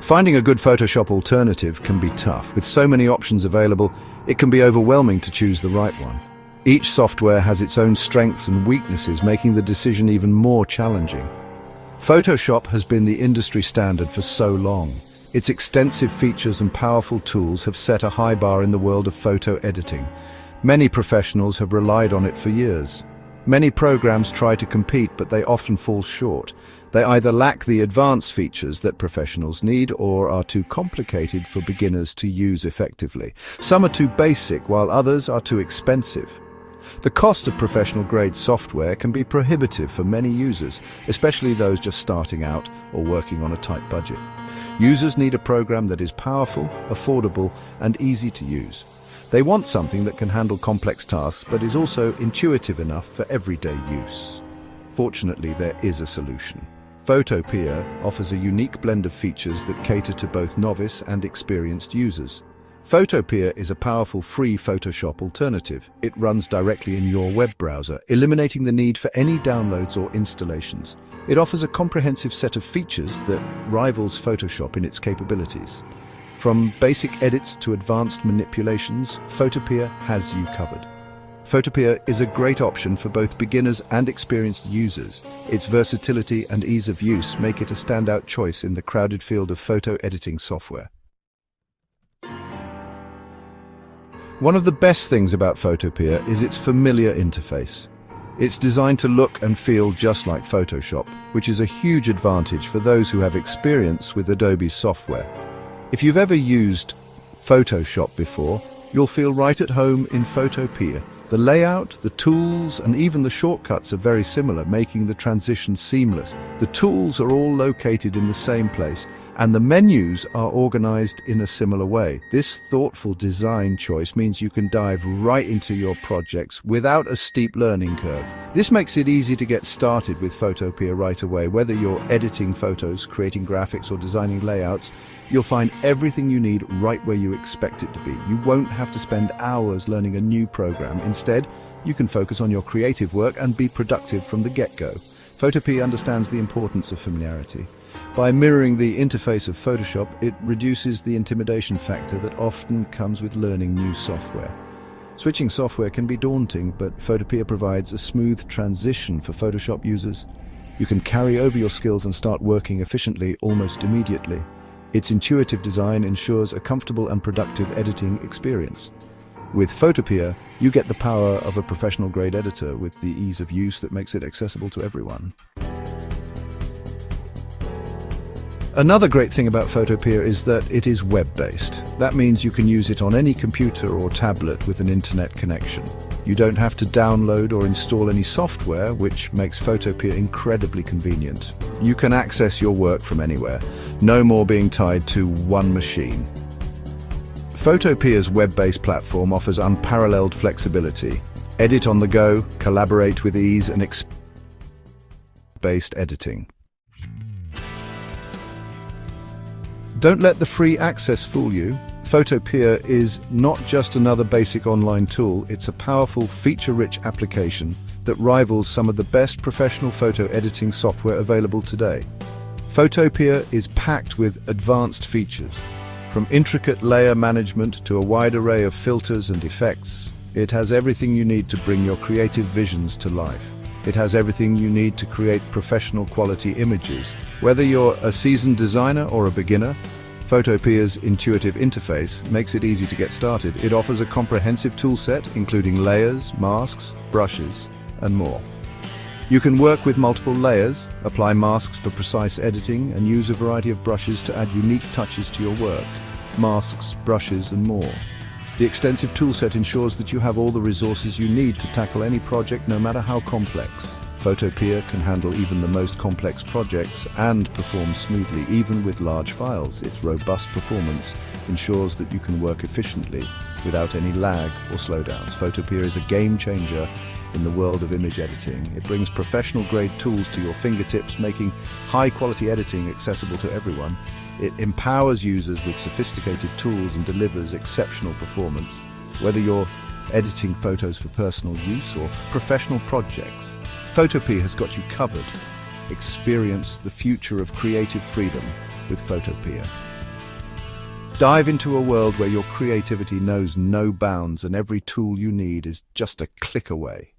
Finding a good Photoshop alternative can be tough. With so many options available, it can be overwhelming to choose the right one. Each software has its own strengths and weaknesses, making the decision even more challenging. Photoshop has been the industry standard for so long. Its extensive features and powerful tools have set a high bar in the world of photo editing. Many professionals have relied on it for years. Many programs try to compete, but they often fall short. They either lack the advanced features that professionals need or are too complicated for beginners to use effectively. Some are too basic, while others are too expensive. The cost of professional-grade software can be prohibitive for many users, especially those just starting out or working on a tight budget. Users need a program that is powerful, affordable, and easy to use. They want something that can handle complex tasks but is also intuitive enough for everyday use. Fortunately, there is a solution. Photopea offers a unique blend of features that cater to both novice and experienced users. Photopea is a powerful free Photoshop alternative. It runs directly in your web browser, eliminating the need for any downloads or installations. It offers a comprehensive set of features that rivals Photoshop in its capabilities. From basic edits to advanced manipulations, Photopea has you covered. Photopea is a great option for both beginners and experienced users. Its versatility and ease of use make it a standout choice in the crowded field of photo editing software. One of the best things about Photopea is its familiar interface. It's designed to look and feel just like Photoshop, which is a huge advantage for those who have experience with Adobe's software. If you've ever used Photoshop before, you'll feel right at home in Photopea. The layout, the tools, and even the shortcuts are very similar, making the transition seamless. The tools are all located in the same place, and the menus are organized in a similar way. This thoughtful design choice means you can dive right into your projects without a steep learning curve. This makes it easy to get started with Photopea right away. Whether you're editing photos, creating graphics, or designing layouts, you'll find everything you need right where you expect it to be. You won't have to spend hours learning a new program. Instead, you can focus on your creative work and be productive from the get-go. Photopea understands the importance of familiarity. By mirroring the interface of Photoshop, it reduces the intimidation factor that often comes with learning new software. Switching software can be daunting, but Photopea provides a smooth transition for Photoshop users. You can carry over your skills and start working efficiently almost immediately. Its intuitive design ensures a comfortable and productive editing experience. With Photopea, you get the power of a professional-grade editor with the ease of use that makes it accessible to everyone. Another great thing about Photopea is that it is web-based. That means you can use it on any computer or tablet with an internet connection. You don't have to download or install any software, which makes Photopea incredibly convenient. You can access your work from anywhere, no more being tied to one machine. Photopea's web-based platform offers unparalleled flexibility. Edit on the go, collaborate with ease, and based editing. Don't let the free access fool you. Photopea is not just another basic online tool, it's a powerful, feature-rich application that rivals some of the best professional photo editing software available today. Photopea is packed with advanced features. From intricate layer management to a wide array of filters and effects, it has everything you need to bring your creative visions to life. It has everything you need to create professional quality images. Whether you're a seasoned designer or a beginner, Photopea's intuitive interface makes it easy to get started. It offers a comprehensive toolset, including layers, masks, brushes, and more. You can work with multiple layers, apply masks for precise editing, and use a variety of brushes to add unique touches to your work. Masks, brushes, and more. The extensive toolset ensures that you have all the resources you need to tackle any project, no matter how complex. Photopea can handle even the most complex projects and perform smoothly even with large files. Its robust performance ensures that you can work efficiently without any lag or slowdowns. Photopea is a game changer in the world of image editing. It brings professional-grade tools to your fingertips, making high-quality editing accessible to everyone. It empowers users with sophisticated tools and delivers exceptional performance. Whether you're editing photos for personal use or professional projects, Photopea has got you covered. Experience the future of creative freedom with Photopea. Dive into a world where your creativity knows no bounds and every tool you need is just a click away.